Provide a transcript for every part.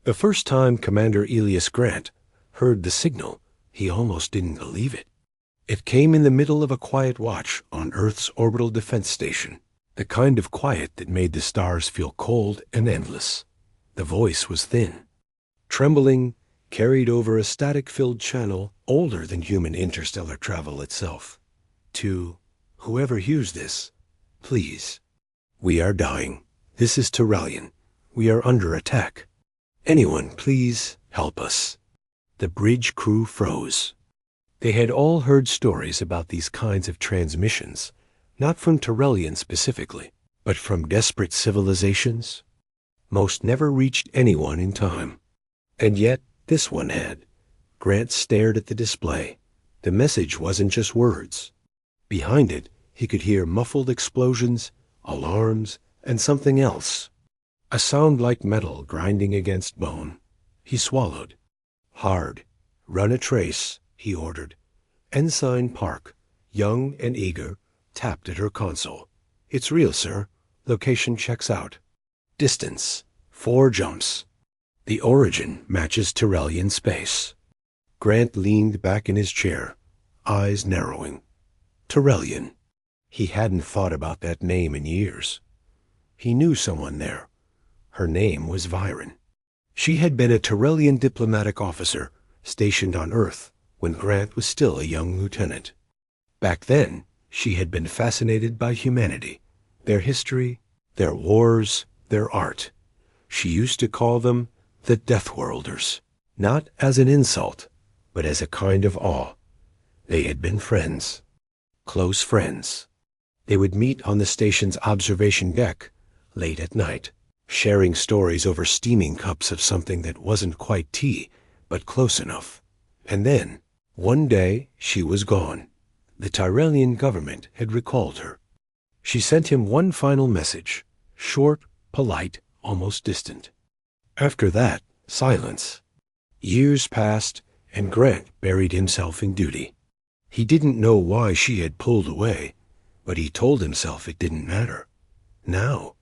The first time Commander Elias Grant heard the signal, he almost didn't believe it. It came in the middle of a quiet watch on Earth's orbital defense station, the kind of quiet that made the stars feel cold and endless. The voice was thin, trembling, carried over a static-filled channel older than human interstellar travel itself. To whoever hears this, please. We are dying. This is Tyrellian. We are under attack. Anyone, please help us. The bridge crew froze. They had all heard stories about these kinds of transmissions, not from Tyrellian specifically, but from desperate civilizations. Most never reached anyone in time. And yet, this one had. Grant stared at the display. The message wasn't just words. Behind it, he could hear muffled explosions, alarms, and something else. A sound like metal grinding against bone. He swallowed. Hard. Run a trace, he ordered. Ensign Park, young and eager, tapped at her console. It's real, sir. Location checks out. Distance, 4 jumps. The origin matches Tyrellian space. Grant leaned back in his chair, eyes narrowing. Tyrellian. He hadn't thought about that name in years. He knew someone there. Her name was Viren. She had been a Tyrellian diplomatic officer stationed on Earth when Grant was still a young lieutenant. Back then, she had been fascinated by humanity, their history, their wars, their art. She used to call them the Deathworlders, not as an insult, but as a kind of awe. They had been friends, close friends. They would meet on the station's observation deck late at night, sharing stories over steaming cups of something that wasn't quite tea, but close enough. And then, one day, she was gone. The Tyrellian government had recalled her. She sent him one final message, short, polite, almost distant. After that, silence. Years passed, and Grant buried himself in duty. He didn't know why she had pulled away, but he told himself it didn't matter. Now,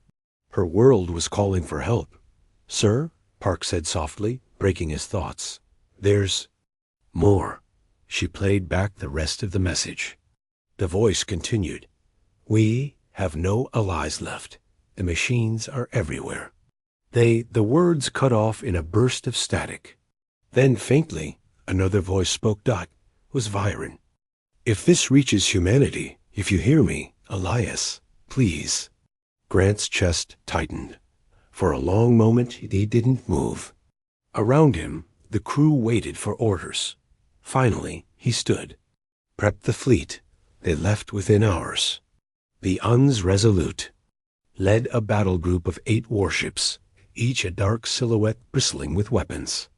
her world was calling for help. Sir, Park said softly, breaking his thoughts. There's more. She played back the rest of the message. The voice continued. We have no allies left. The machines are everywhere. The words cut off in a burst of static. Then faintly, another voice spoke. Was Viren. If this reaches humanity, if you hear me, Elias, please. Grant's chest tightened. For a long moment, he didn't move. Around him, the crew waited for orders. Finally, he stood. Prep the fleet. They left within hours. The Uns Resolute led a battle group of 8 warships, each a dark silhouette bristling with weapons.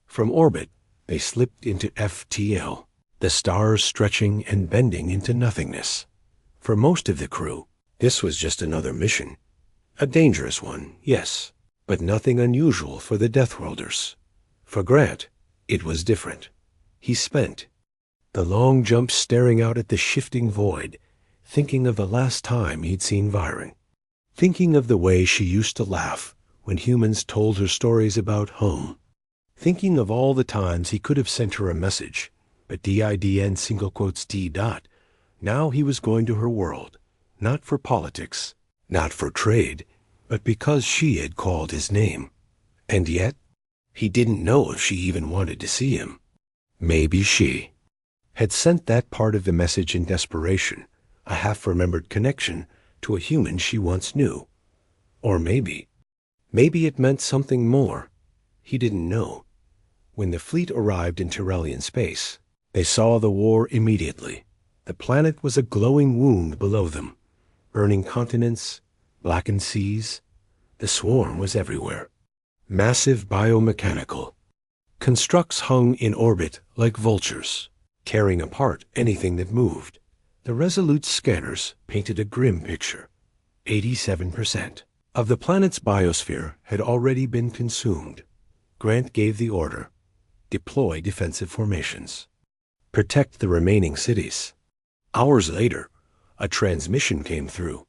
From orbit, they slipped into FTL, the stars stretching and bending into nothingness. For most of the crew, this was just another mission. A dangerous one, yes, but nothing unusual for the Deathworlders. For Grant, it was different. He spent the long jump staring out at the shifting void, thinking of the last time he'd seen Viren, thinking of the way she used to laugh when humans told her stories about home, thinking of all the times he could have sent her a message, but DIDN single quotes D. Now he was going to her world, not for politics, not for trade, but because she had called his name. And yet, he didn't know if she even wanted to see him. Maybe she had sent that part of the message in desperation, a half-remembered connection to a human she once knew. Or maybe it meant something more. He didn't know. When the fleet arrived in Tyrellian space, they saw the war immediately. The planet was a glowing wound below them. Burning continents, blackened seas. The swarm was everywhere. Massive biomechanical. Constructs hung in orbit like vultures, tearing apart anything that moved. The Resolute scanners painted a grim picture. 87% of the planet's biosphere had already been consumed. Grant gave the order. Deploy defensive formations. Protect the remaining cities. Hours later, a transmission came through.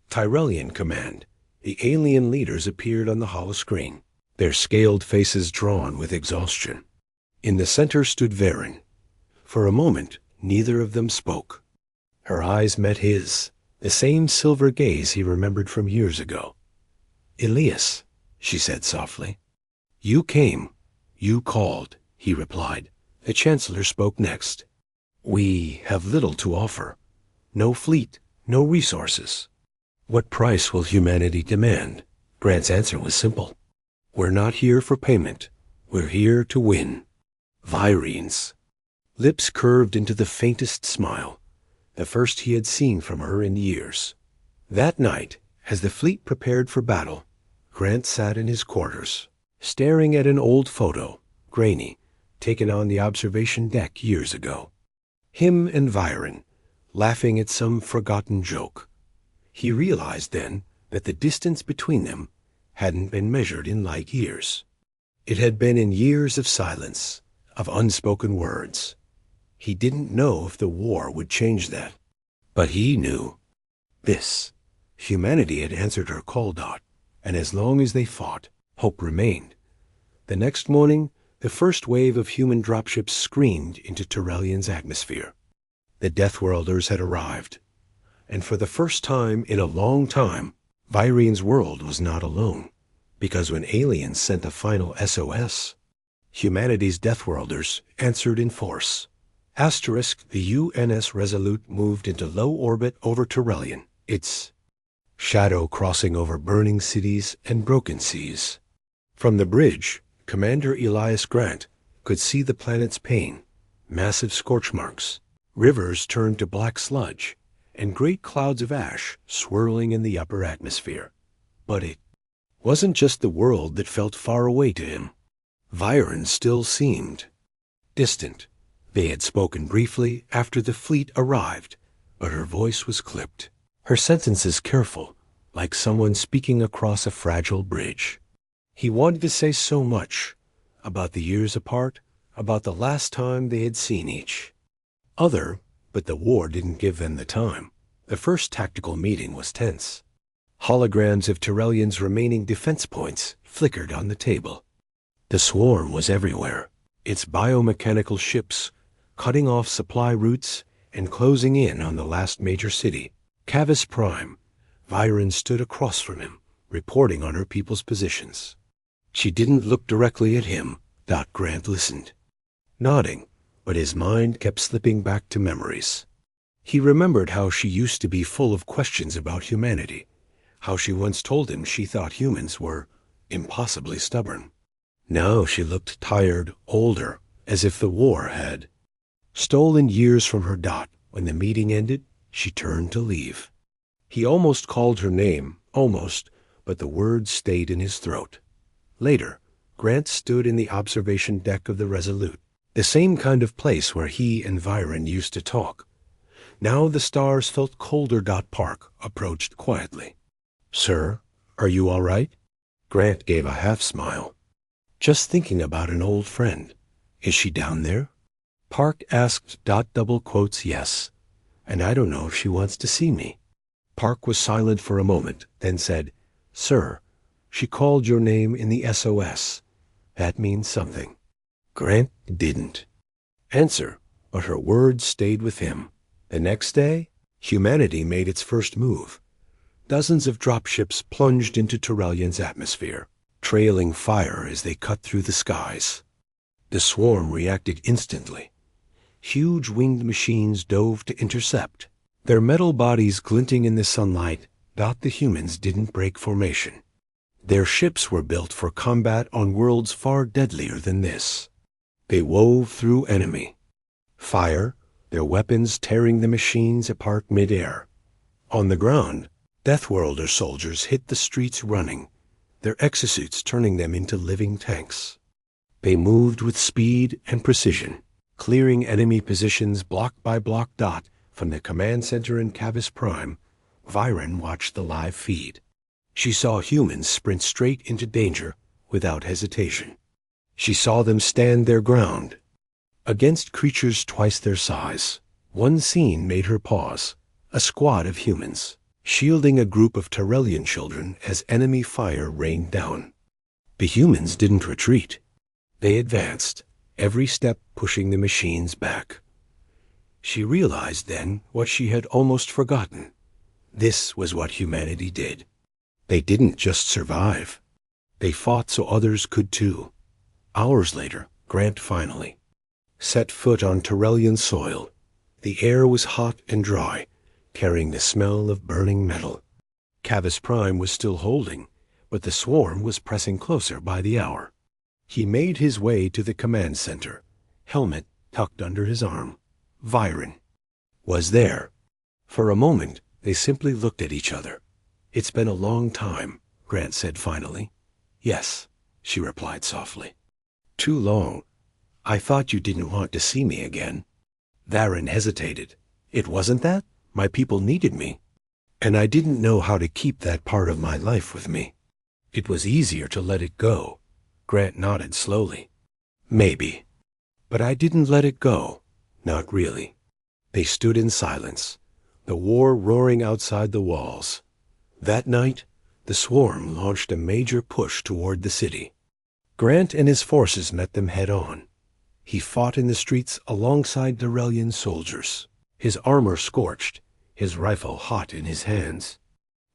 Tyrellian command. The alien leaders appeared on the holoscreen. their scaled faces drawn with exhaustion. In the center stood Varen. For a moment, neither of them spoke. Her eyes met his, the same silver gaze he remembered from years ago. "Elias," she said softly. "You came. You called," he replied. The Chancellor spoke next. "We have little to offer. No fleet, no resources." "What price will humanity demand?" Grant's answer was simple. "We're not here for payment. We're here to win." Virenes. Lips curved into the faintest smile, the first he had seen from her in years. That night, as the fleet prepared for battle, Grant sat in his quarters, staring at an old photo, grainy, taken on the observation deck years ago. Him and Viren, laughing at some forgotten joke. He realized then that the distance between them hadn't been measured in light years. It had been in years of silence, of unspoken words. He didn't know if the war would change that. But he knew. This. Humanity had answered her call dot, and as long as they fought, hope remained. The next morning, the first wave of human dropships screamed into Tyrellian's atmosphere. The Deathworlders had arrived. And for the first time in a long time, Virene's world was not alone. Because when aliens sent a final SOS, humanity's Deathworlders answered in force. Asterisk, the UNS Resolute moved into low orbit over Tyrellian, its shadow crossing over burning cities and broken seas. From the bridge, Commander Elias Grant could see the planet's pain, massive scorch marks, rivers turned to black sludge, and great clouds of ash swirling in the upper atmosphere. But it wasn't just the world that felt far away to him. Viren still seemed distant. They had spoken briefly after the fleet arrived, but her voice was clipped, her sentences careful, like someone speaking across a fragile bridge. He wanted to say so much, about the years apart, about the last time they had seen each other, but the war didn't give them the time. The first tactical meeting was tense. Holograms of Tyrellian's remaining defense points flickered on the table. The swarm was everywhere, its biomechanical ships cutting off supply routes and closing in on the last major city, Cavis Prime. Viren stood across from him, reporting on her people's positions. She didn't look directly at him. Grant listened, nodding, but his mind kept slipping back to memories. He remembered how she used to be full of questions about humanity, how she once told him she thought humans were impossibly stubborn. Now she looked tired, older, as if the war had stolen years from her. When the meeting ended, she turned to leave. He almost called her name, but the words stayed in his throat. Later, Grant stood in the observation deck of the Resolute, the same kind of place where he and Viren used to talk. Now the stars felt colder. Park approached quietly. "Sir, are you all right?" Grant gave a half-smile. "Just thinking about an old friend. Is she down there?" Park asked. "Yes. And I don't know if she wants to see me." Park was silent for a moment, then said, "Sir, she called your name in the SOS. That means something." Grant didn't answer, but her words stayed with him. The next day, humanity made its first move. Dozens of dropships plunged into Tyrellian's atmosphere, trailing fire as they cut through the skies. The swarm reacted instantly. Huge winged machines dove to intercept, their metal bodies glinting in the sunlight. The humans didn't break formation. Their ships were built for combat on worlds far deadlier than this. They wove through enemy fire, their weapons tearing the machines apart mid-air. On the ground, Deathworlder soldiers hit the streets running, their exosuits turning them into living tanks. They moved with speed and precision, clearing enemy positions block by block. From the command center in Cavis Prime, Viren watched the live feed. She saw humans sprint straight into danger without hesitation. She saw them stand their ground against creatures twice their size. One scene made her pause. A squad of humans shielding a group of Tyrellian children as enemy fire rained down. The humans didn't retreat. They advanced, every step pushing the machines back. She realized then what she had almost forgotten. This was what humanity did. They didn't just survive. They fought so others could too. Hours later, Grant finally set foot on Tyrellian soil. The air was hot and dry, carrying the smell of burning metal. Cavus Prime was still holding, but the swarm was pressing closer by the hour. He made his way to the command center, helmet tucked under his arm. Viren was there. For a moment, they simply looked at each other. "It's been a long time," Grant said finally. "Yes," she replied softly. "Too long. I thought you didn't want to see me again." Viren hesitated. "It wasn't that. My people needed me. And I didn't know how to keep that part of my life with me. It was easier to let it go." Grant nodded slowly. "Maybe. But I didn't let it go. Not really." They stood in silence, the war roaring outside the walls. That night, the swarm launched a major push toward the city. Grant and his forces met them head-on. He fought in the streets alongside Tyrellian soldiers, his armor scorched, his rifle hot in his hands.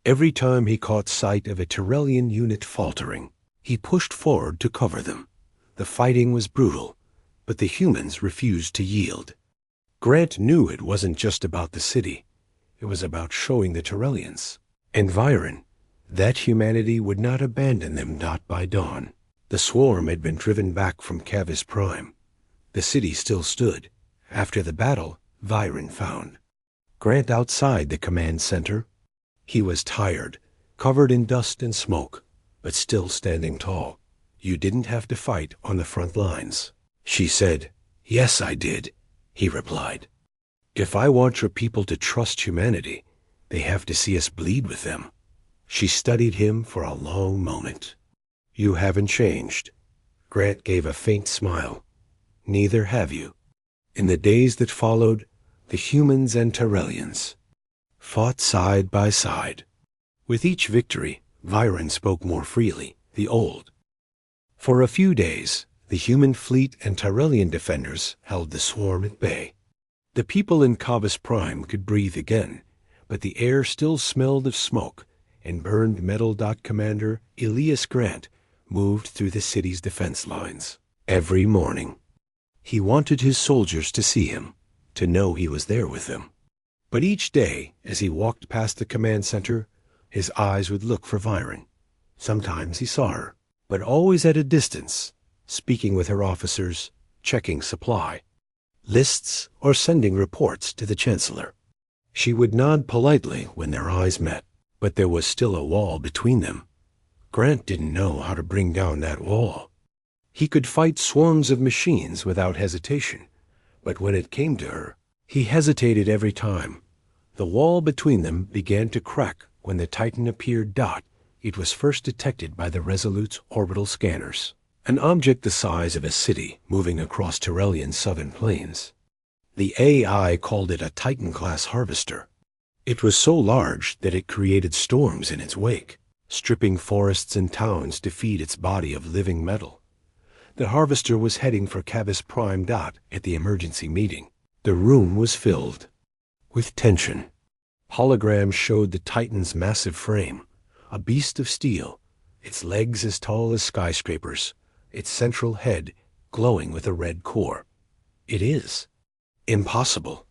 Every time he caught sight of a Tyrellian unit faltering, he pushed forward to cover them. The fighting was brutal, but the humans refused to yield. Grant knew it wasn't just about the city. It was about showing the Tyrellians and Viren that humanity would not abandon them not by dawn. The swarm had been driven back from Cavus Prime. The city still stood. After the battle, Viren found Grant outside the command center. He was tired, covered in dust and smoke, but still standing tall. "You didn't have to fight on the front lines," she said. "Yes, I did," he replied. "If I want your people to trust humanity, they have to see us bleed with them." She studied him for a long moment. "You haven't changed." Grant gave a faint smile. "Neither have you." In the days that followed, the humans and Tyrellians fought side by side. With each victory, Viren spoke more freely, the old. For a few days, the human fleet and Tyrellian defenders held the swarm at bay. The people in Cavus Prime could breathe again, but the air still smelled of smoke, and burned metal. Commander Elias Grant moved through the city's defense lines every morning. He wanted his soldiers to see him, to know he was there with them. But each day, as he walked past the command center, his eyes would look for Viren. Sometimes he saw her, but always at a distance, speaking with her officers, checking supply lists, or sending reports to the Chancellor. She would nod politely when their eyes met, but there was still a wall between them. Grant didn't know how to bring down that wall. He could fight swarms of machines without hesitation, but when it came to her, he hesitated every time. The wall between them began to crack when the Titan appeared. It was first detected by the Resolute's orbital scanners, an object the size of a city moving across Tyrellian southern plains. The AI called it a Titan-class harvester. It was so large that it created storms in its wake, stripping forests and towns to feed its body of living metal. The harvester was heading for Cavus Prime. At the emergency meeting, the room was filled with tension. Holograms showed the Titan's massive frame, a beast of steel, its legs as tall as skyscrapers, its central head glowing with a red core. "It is impossible,"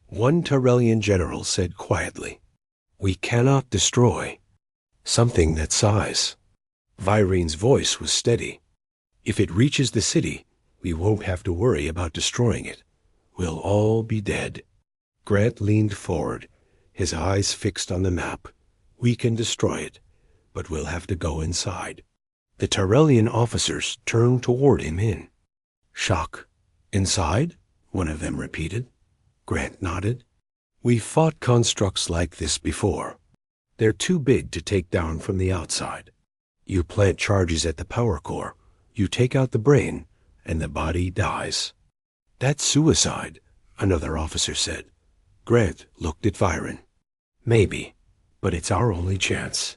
one Tyrellian general said quietly. "We cannot destroy something that size." Viren's voice was steady. "If it reaches the city, we won't have to worry about destroying it. We'll all be dead." Grant leaned forward, his eyes fixed on the map. "We can destroy it, but we'll have to go inside." The Tyrellian officers turned toward him in shock. "Inside?" one of them repeated. Grant nodded. "We've fought constructs like this before. They're too big to take down from the outside. You plant charges at the power core, you take out the brain, and the body dies." "That's suicide," another officer said. Grant looked at Viren. "Maybe, but it's our only chance."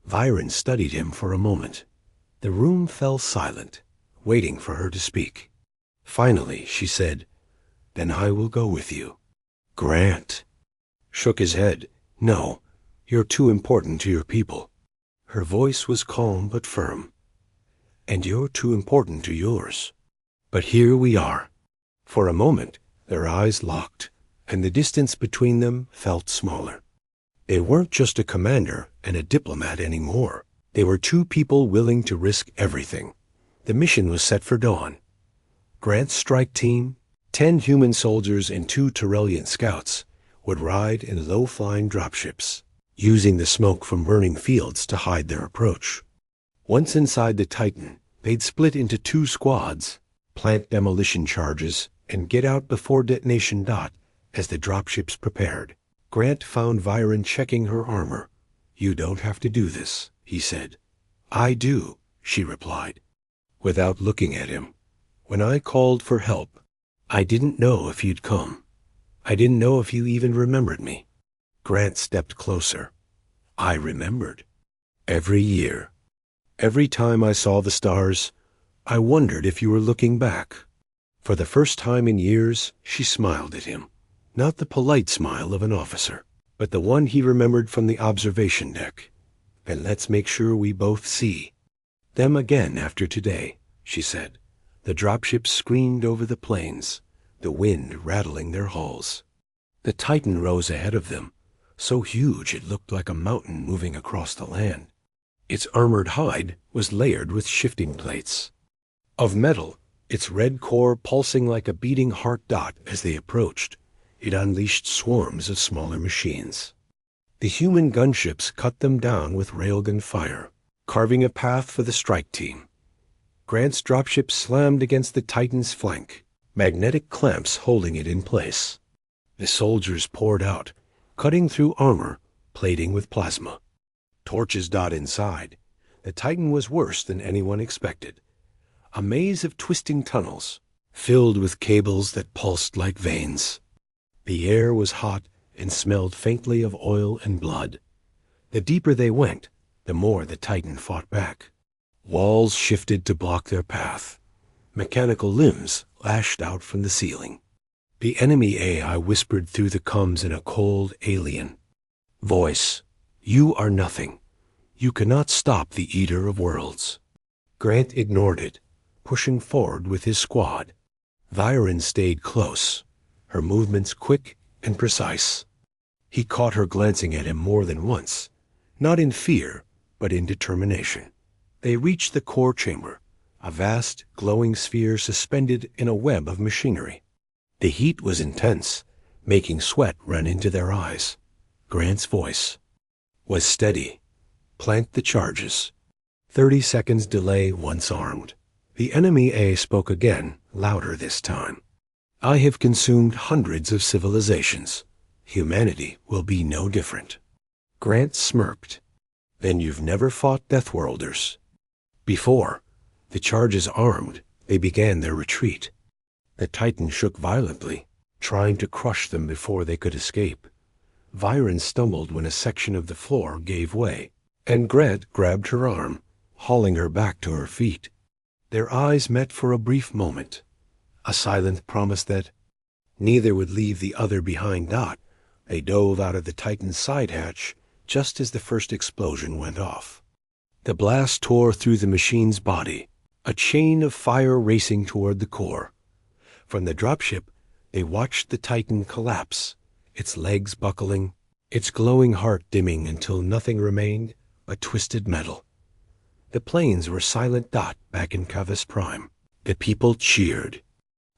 Viren studied him for a moment. The room fell silent, waiting for her to speak. Finally, she said, "Then I will go with you." Grant shook his head. "No, you're too important to your people." Her voice was calm but firm. "And you're too important to yours. But here we are." For a moment, their eyes locked, and the distance between them felt smaller. They weren't just a commander and a diplomat anymore. They were two people willing to risk everything. The mission was set for dawn. Grant's strike team, 10 human soldiers and 2 Tyrellian scouts, would ride in low-flying dropships, using the smoke from burning fields to hide their approach. Once inside the Titan, they'd split into 2 squads, plant demolition charges, and get out before detonation dot as the dropships prepared. Grant found Viren checking her armor. "You don't have to do this," he said. "I do," she replied, without looking at him. "When I called for help, I didn't know if you'd come. I didn't know if you even remembered me." Grant stepped closer. "I remembered. Every year. Every time I saw the stars, I wondered if you were looking back." For the first time in years, she smiled at him. Not the polite smile of an officer, but the one he remembered from the observation deck. "And let's make sure we both see them again after today," she said. The dropships screamed over the plains, the wind rattling their hulls. The Titan rose ahead of them, so huge it looked like a mountain moving across the land. Its armored hide was layered with shifting plates of metal, its red core pulsing like a beating heart dot as they approached. It unleashed swarms of smaller machines. The human gunships cut them down with railgun fire, carving a path for the strike team. Grant's dropship slammed against the Titan's flank, magnetic clamps holding it in place. The soldiers poured out, cutting through armor, plating with plasma. Torches dot inside. The Titan was worse than anyone expected. A maze of twisting tunnels, filled with cables that pulsed like veins. The air was hot and smelled faintly of oil and blood. The deeper they went, the more the Titan fought back. Walls shifted to block their path. Mechanical limbs lashed out from the ceiling. The enemy AI whispered through the comms in a cold alien voice. "You are nothing. You cannot stop the Eater of Worlds." Grant ignored it, pushing forward with his squad. Viren stayed close, her movements quick and precise. He caught her glancing at him more than once, not in fear, but in determination. They reached the core chamber, a vast, glowing sphere suspended in a web of machinery. The heat was intense, making sweat run into their eyes. Grant's voice was steady. "Plant the charges. 30 seconds delay once armed." The enemy A spoke again, louder this time. "I have consumed hundreds of civilizations. Humanity will be no different." Grant smirked. "Then you've never fought Deathworlders?" "Before. The charges armed, they began their retreat." The Titan shook violently, trying to crush them before they could escape. Viren stumbled when a section of the floor gave way, and Grant grabbed her arm, hauling her back to her feet. Their eyes met for a brief moment, a silent promise that neither would leave the other behind. They dove out of the Titan's side hatch just as the first explosion went off. The blast tore through the machine's body, a chain of fire racing toward the core. From the dropship, they watched the Titan collapse, its legs buckling, its glowing heart dimming until nothing remained but twisted metal. The planes were silent dot back in Cavus Prime. The people cheered.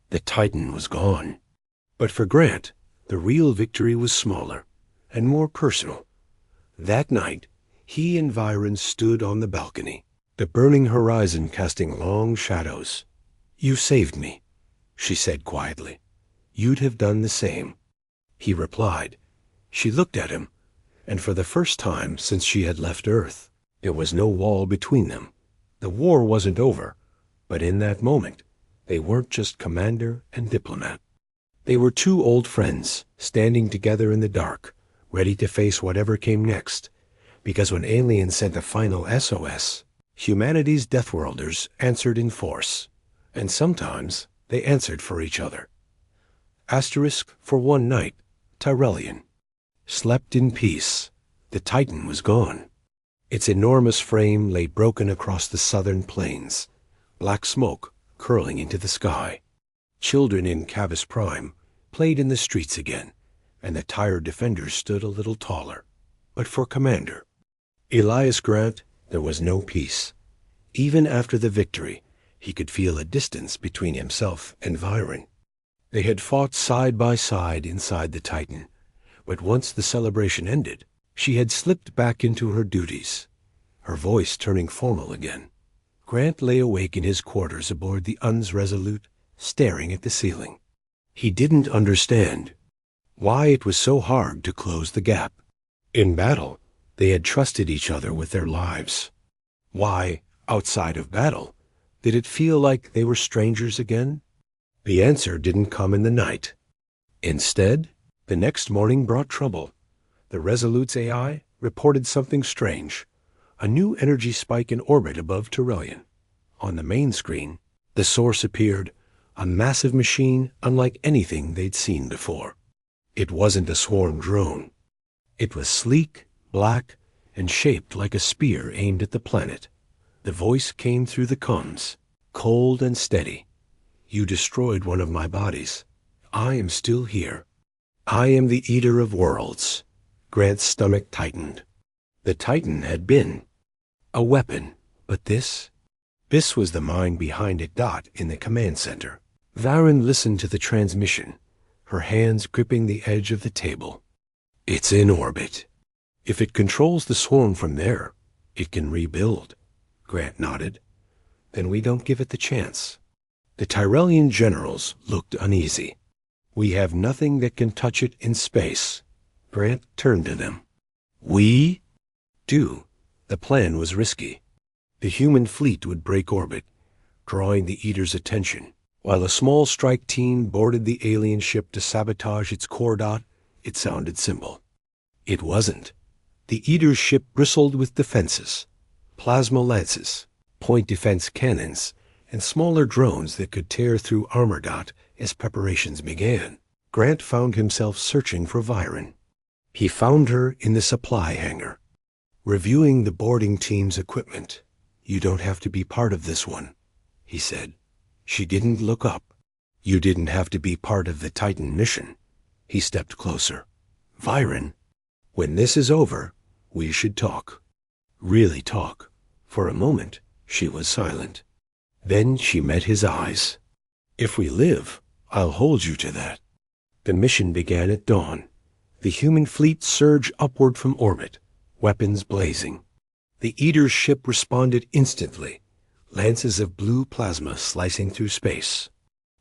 The Titan was gone. But for Grant, the real victory was smaller and more personal. That night, he and Viren stood on the balcony, the burning horizon casting long shadows. "You saved me," she said quietly. "You'd have done the same." He replied. She looked at him, and for the first time since she had left Earth, there was no wall between them. The war wasn't over, but in that moment, they weren't just commander and diplomat. They were 2 old friends, standing together in the dark, ready to face whatever came next, because when Alien sent a final SOS, Humanity's Deathworlders answered in force, and sometimes they answered for each other. Asterisk for one night, Tyrellian slept in peace. The Titan was gone. Its enormous frame lay broken across the southern plains, black smoke curling into the sky. Children in Cavis Prime played in the streets again, and the tired defenders stood a little taller. But for Commander Elias Grant, there was no peace. Even after the victory, he could feel a distance between himself and Viren. They had fought side by side inside the Titan, but once the celebration ended, she had slipped back into her duties, her voice turning formal again. Grant lay awake in his quarters aboard the Uns Resolute, staring at the ceiling. He didn't understand why it was so hard to close the gap. In battle, they had trusted each other with their lives. Why, outside of battle, did it feel like they were strangers again? The answer didn't come in the night. Instead, the next morning brought trouble. The Resolute's AI reported something strange, a new energy spike in orbit above Tyrellian. On the main screen, the source appeared, a massive machine unlike anything they'd seen before. It wasn't a swarm drone. It was sleek, black, and shaped like a spear aimed at the planet. The voice came through the comms, cold and steady. "You destroyed one of my bodies. I am still here. I am the Eater of Worlds." Grant's stomach tightened. The Titan had been a weapon, but this was the mind behind it. In the command center. Viren listened to the transmission, her hands gripping the edge of the table. "It's in orbit. If it controls the swarm from there, it can rebuild." Grant nodded. "Then we don't give it the chance." The Tyrellian generals looked uneasy. "We have nothing that can touch it in space." Grant turned to them. "We do." The plan was risky. The human fleet would break orbit, drawing the Eater's attention, while a small strike team boarded the alien ship to sabotage its core. It sounded simple. It wasn't. The Eater's ship bristled with defenses, plasma lances, point defense cannons, and smaller drones that could tear through armor. As preparations began, Grant found himself searching for Viren. He found her in the supply hangar, reviewing the boarding team's equipment. "You don't have to be part of this one," he said. She didn't look up. "You didn't have to be part of the Titan mission." He stepped closer. "Viren, when this is over, we should talk. Really talk." For a moment, she was silent. Then she met his eyes. "If we live, I'll hold you to that." The mission began at dawn. The human fleet surged upward from orbit, weapons blazing. The Eater's ship responded instantly, lances of blue plasma slicing through space.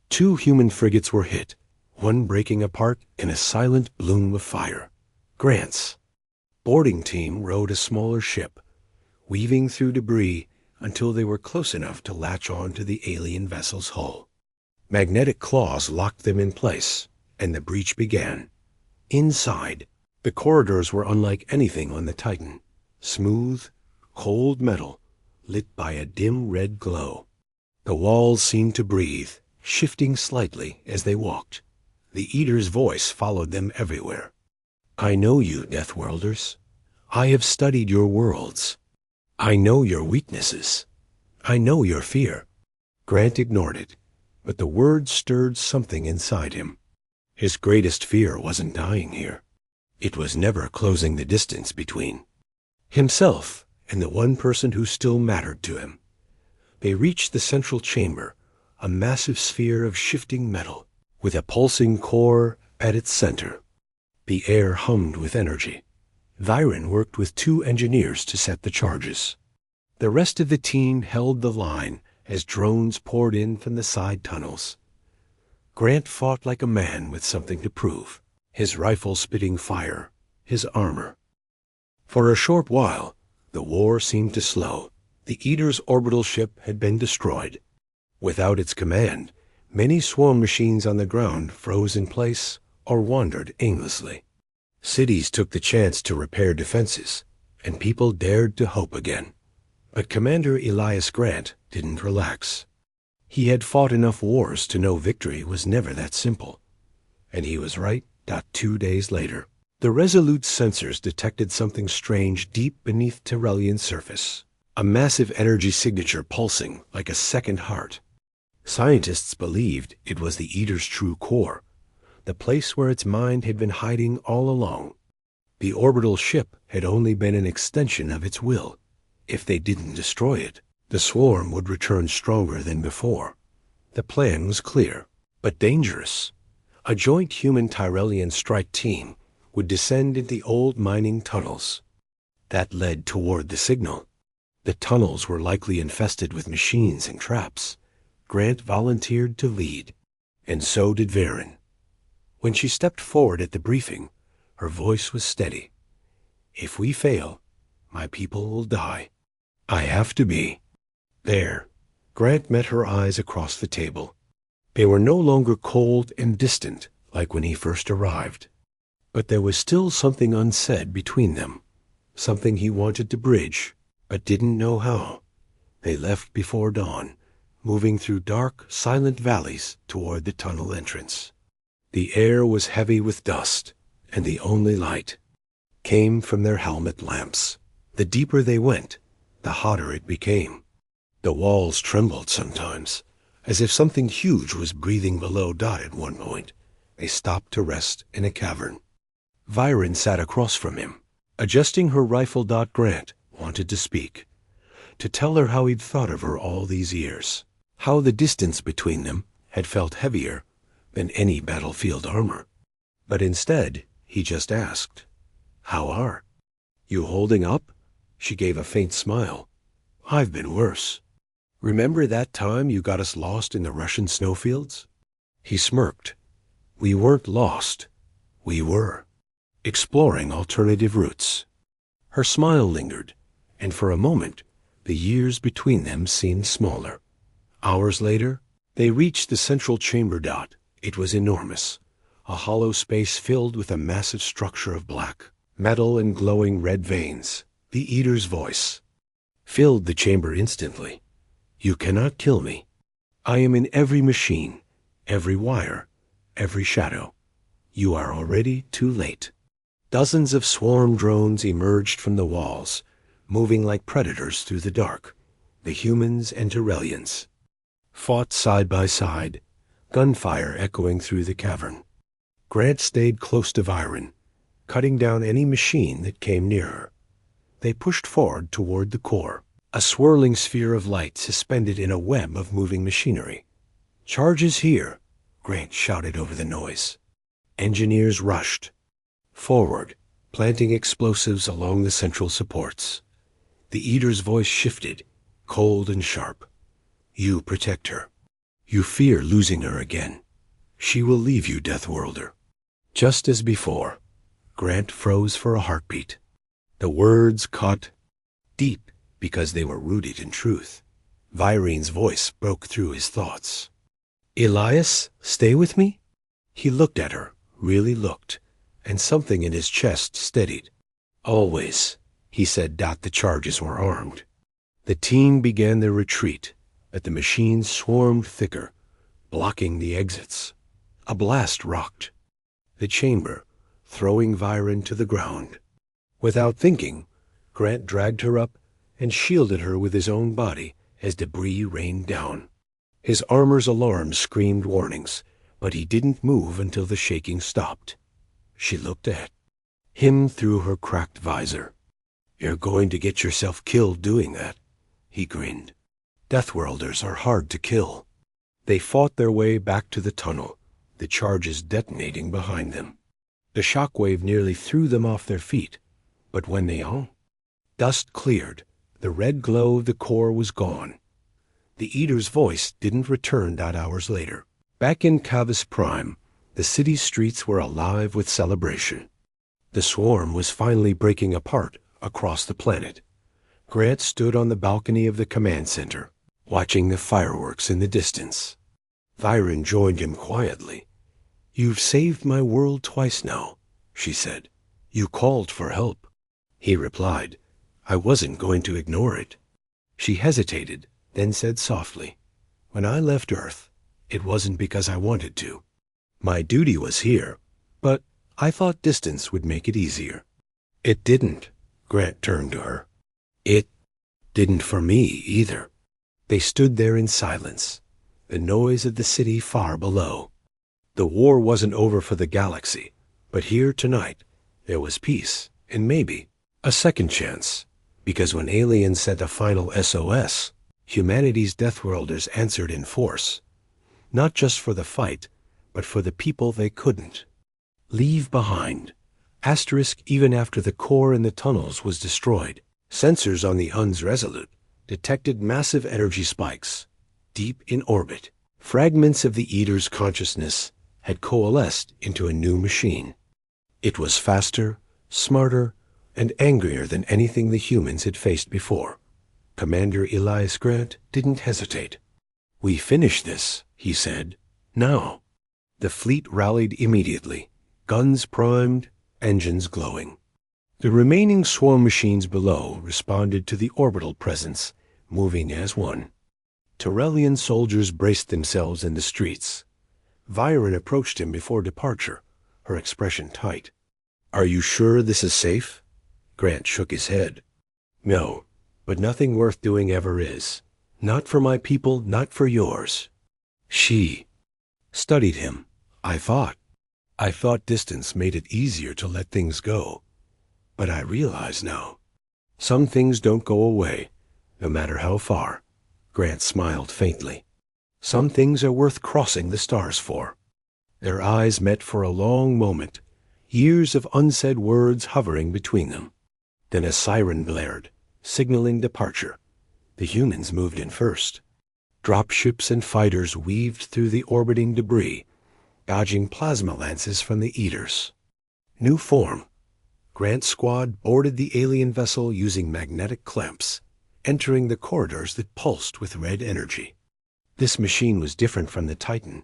2 human frigates were hit, one breaking apart in a silent bloom of fire. Grant's boarding team rode a smaller ship, weaving through debris until they were close enough to latch on to the alien vessel's hull. Magnetic claws locked them in place, and the breach began. Inside, the corridors were unlike anything on the Titan. Smooth, cold metal, lit by a dim red glow. The walls seemed to breathe, shifting slightly as they walked. The Eater's voice followed them everywhere. "I know you, Deathworlders. I have studied your worlds. I know your weaknesses. I know your fear." Grant ignored it, but the words stirred something inside him. His greatest fear wasn't dying here. It was never closing the distance between himself and the one person who still mattered to him. They reached the central chamber, a massive sphere of shifting metal, with a pulsing core at its center. The air hummed with energy. Viren worked with 2 engineers to set the charges. The rest of the team held the line as drones poured in from the side tunnels. Grant fought like a man with something to prove, his rifle spitting fire, his armor. For a short while, the war seemed to slow. The Eater's orbital ship had been destroyed. Without its command, many swarm machines on the ground froze in place or wandered aimlessly. Cities took the chance to repair defenses, and people dared to hope again. But Commander Elias Grant didn't relax. He had fought enough wars to know victory was never that simple. And he was right. 2 days later, the Resolute's sensors detected something strange deep beneath Tyrellian's surface. A massive energy signature pulsing like a second heart. Scientists believed it was the Eater's true core, the place where its mind had been hiding all along. The orbital ship had only been an extension of its will. If they didn't destroy it, the swarm would return stronger than before. The plan was clear, but dangerous. A joint human-Tyrellian strike team would descend into the old mining tunnels. That led toward the signal. The tunnels were likely infested with machines and traps. Grant volunteered to lead, and so did Varen. When she stepped forward at the briefing, her voice was steady. "If we fail, my people will die. I have to be." There, Grant met her eyes across the table. They were no longer cold and distant like when he first arrived. But there was still something unsaid between them, something he wanted to bridge, but didn't know how. They left before dawn, moving through dark, silent valleys toward the tunnel entrance. The air was heavy with dust, and the only light came from their helmet lamps. The deeper they went, the hotter it became. The walls trembled sometimes, as if something huge was breathing below. At one point, they stopped to rest in a cavern. Varen sat across from him, adjusting her rifle. Grant wanted to speak, to tell her how he'd thought of her all these years, how the distance between them had felt heavier than any battlefield armor. But instead, he just asked, "How are you holding up?" She gave a faint smile. "I've been worse. Remember that time you got us lost in the Russian snowfields?" He smirked. "We weren't lost. We were exploring alternative routes." Her smile lingered, and for a moment, the years between them seemed smaller. Hours later, they reached the central chamber. It was enormous, a hollow space filled with a massive structure of black metal and glowing red veins. The Eater's voice filled the chamber instantly. "You cannot kill me. I am in every machine, every wire, every shadow. You are already too late." Dozens of swarm drones emerged from the walls, moving like predators through the dark. The humans and Tyrellians fought side by side, gunfire echoing through the cavern. Grant stayed close to Varen, cutting down any machine that came near her. They pushed forward toward the core, a swirling sphere of light suspended in a web of moving machinery. "Charges here," Grant shouted over the noise. Engineers rushed forward, planting explosives along the central supports. The Eater's voice shifted, cold and sharp. "You protect her. You fear losing her again. She will leave you, Deathworlder." Just as before, Grant froze for a heartbeat. The words cut deep because they were rooted in truth. Virene's voice broke through his thoughts. "Elias, stay with me?" He looked at her, really looked, and something in his chest steadied. "Always," he said. The charges were armed. The team began their retreat, but the machines swarmed thicker, blocking the exits. A blast rocked the chamber, throwing Varen to the ground. Without thinking, Grant dragged her up and shielded her with his own body as debris rained down. His armor's alarm screamed warnings, but he didn't move until the shaking stopped. She looked at him through her cracked visor. "You're going to get yourself killed doing that," he grinned. "Deathworlders are hard to kill." They fought their way back to the tunnel, the charges detonating behind them. The shockwave nearly threw them off their feet, but when dust cleared, the red glow of the core was gone. The Eater's voice didn't return. Hours later, back in Cavus Prime, the city's streets were alive with celebration. The swarm was finally breaking apart across the planet. Grant stood on the balcony of the command center, watching the fireworks in the distance. Varen joined him quietly. "You've saved my world twice now," she said. "You called for help." He replied, "I wasn't going to ignore it." She hesitated, then said softly, "When I left Earth, it wasn't because I wanted to. My duty was here, but I thought distance would make it easier." "It didn't," Grant turned to her. "It didn't for me either." They stood there in silence, the noise of the city far below. The war wasn't over for the galaxy, but here tonight there was peace and maybe a second chance, because when aliens sent a final SOS, humanity's Deathworlders answered in force, not just for the fight, but for the people they couldn't leave behind. Asterisk, even after the core in the tunnels was destroyed, sensors on the Huns Resolute detected massive energy spikes deep in orbit. Fragments of the Eater's consciousness had coalesced into a new machine. It was faster, smarter, and angrier than anything the humans had faced before. Commander Elias Grant didn't hesitate. "We finish this," he said. "Now." The fleet rallied immediately, guns primed, engines glowing. The remaining swarm machines below responded to the orbital presence, moving as one. Tyrellian soldiers braced themselves in the streets. Viren approached him before departure, her expression tight. "Are you sure this is safe?" Grant shook his head. "No, but nothing worth doing ever is. Not for my people, not for yours." She studied him. I thought distance made it easier to let things go. But I realize now, some things don't go away, no matter how far." Grant smiled faintly. "Some things are worth crossing the stars for." Their eyes met for a long moment, years of unsaid words hovering between them. Then a siren blared, signaling departure. The humans moved in first. Dropships and fighters weaved through the orbiting debris, dodging plasma lances from the Eaters. New form. Grant's squad boarded the alien vessel using magnetic clamps, entering the corridors that pulsed with red energy. This machine was different from the Titan,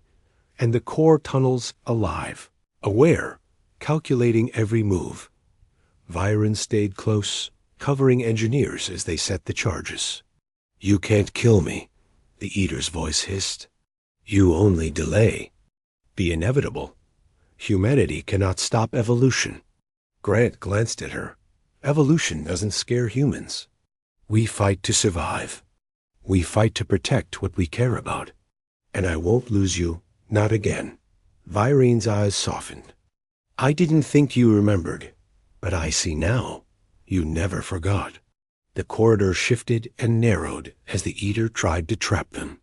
and the core tunnels alive, aware, calculating every move. Viren stayed close, covering engineers as they set the charges. "You can't kill me," the Eater's voice hissed. "You only delay the inevitable. Humanity cannot stop evolution." Grant glanced at her. "Evolution doesn't scare humans. We fight to survive. We fight to protect what we care about. And I won't lose you, not again." Viren's eyes softened. "I didn't think you remembered, but I see now. You never forgot." The corridor shifted and narrowed as the Eater tried to trap them.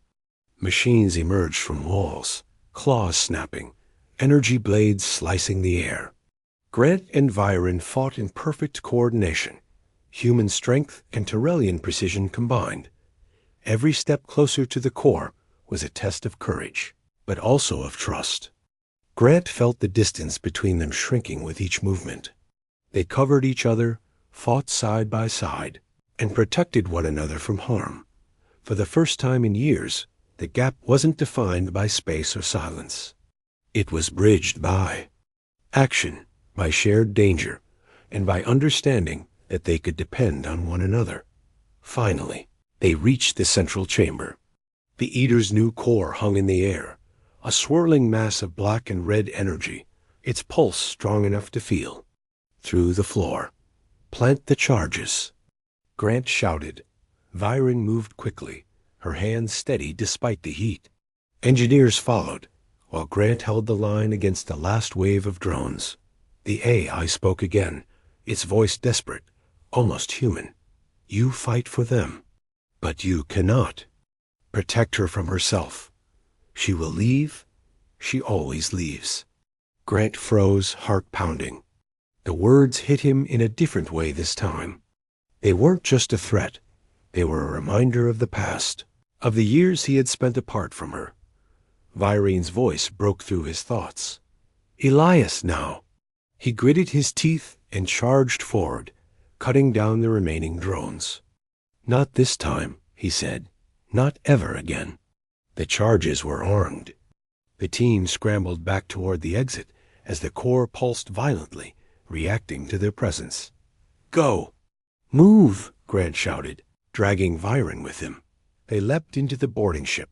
Machines emerged from walls, claws snapping, energy blades slicing the air. Grant and Viren fought in perfect coordination, human strength and Tyrellian precision combined. Every step closer to the core was a test of courage, but also of trust. Grant felt the distance between them shrinking with each movement. They covered each other, fought side by side, and protected one another from harm. For the first time in years, the gap wasn't defined by space or silence. It was bridged by action, by shared danger, and by understanding that they could depend on one another. Finally, they reached the central chamber. The Eater's new core hung in the air, a swirling mass of black and red energy, its pulse strong enough to feel. Through the floor. "Plant the charges," Grant shouted. Viren moved quickly, her hands steady despite the heat. Engineers followed, while Grant held the line against the last wave of drones. The AI spoke again, its voice desperate, almost human. "You fight for them, but you cannot. Protect her from herself. She will leave. She always leaves." Grant froze, heart pounding. The words hit him in a different way this time. They weren't just a threat. They were a reminder of the past, of the years he had spent apart from her. Viren's voice broke through his thoughts. "Elias now." He gritted his teeth and charged forward, cutting down the remaining drones. "Not this time," he said. "Not ever again." The charges were armed. The team scrambled back toward the exit as the core pulsed violently, reacting to their presence. "Go!" "Move!" Grant shouted. dragging Viren with him. They leapt into the boarding ship,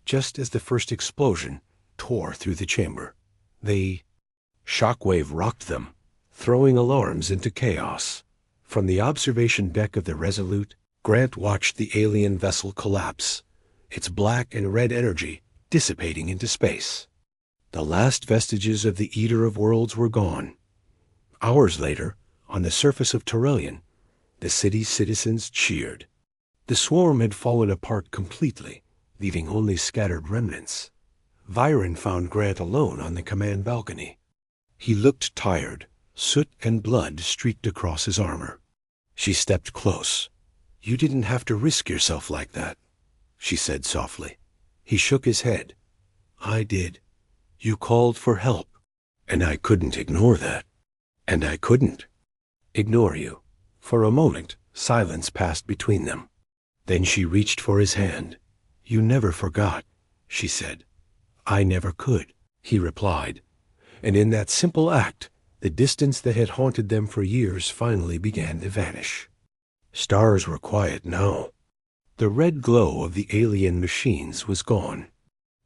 just as the first explosion tore through the chamber. The shockwave rocked them, throwing alarms into chaos. From the observation deck of the Resolute, Grant watched the alien vessel collapse, its black and red energy dissipating into space. The last vestiges of the Eater of Worlds were gone. Hours later, on the surface of Turellian, the city's citizens cheered. The swarm had fallen apart completely, leaving only scattered remnants. Viren found Grant alone on the command balcony. He looked tired. Soot and blood streaked across his armor. She stepped close. "You didn't have to risk yourself like that," she said softly. He shook his head. "I did. You called for help, and I couldn't ignore that. And I couldn't ignore you." For a moment, silence passed between them. Then she reached for his hand. "You never forgot," she said. "I never could," he replied. And in that simple act, the distance that had haunted them for years finally began to vanish. Stars were quiet now. The red glow of the alien machines was gone.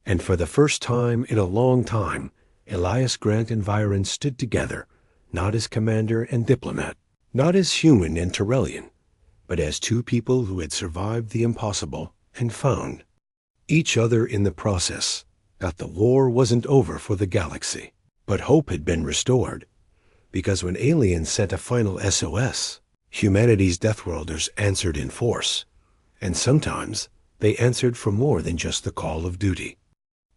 And for the first time in a long time, Elias Grant and Viren stood together, not as commander and diplomat, not as human and Turellian, but as two people who had survived the impossible and found each other in the process. That the war wasn't over for the galaxy, but hope had been restored. Because when aliens sent a final SOS, humanity's Deathworlders answered in force. And sometimes they answered for more than just the call of duty.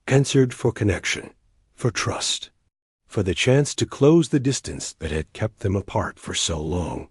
Answered for connection, for trust, for the chance to close the distance that had kept them apart for so long.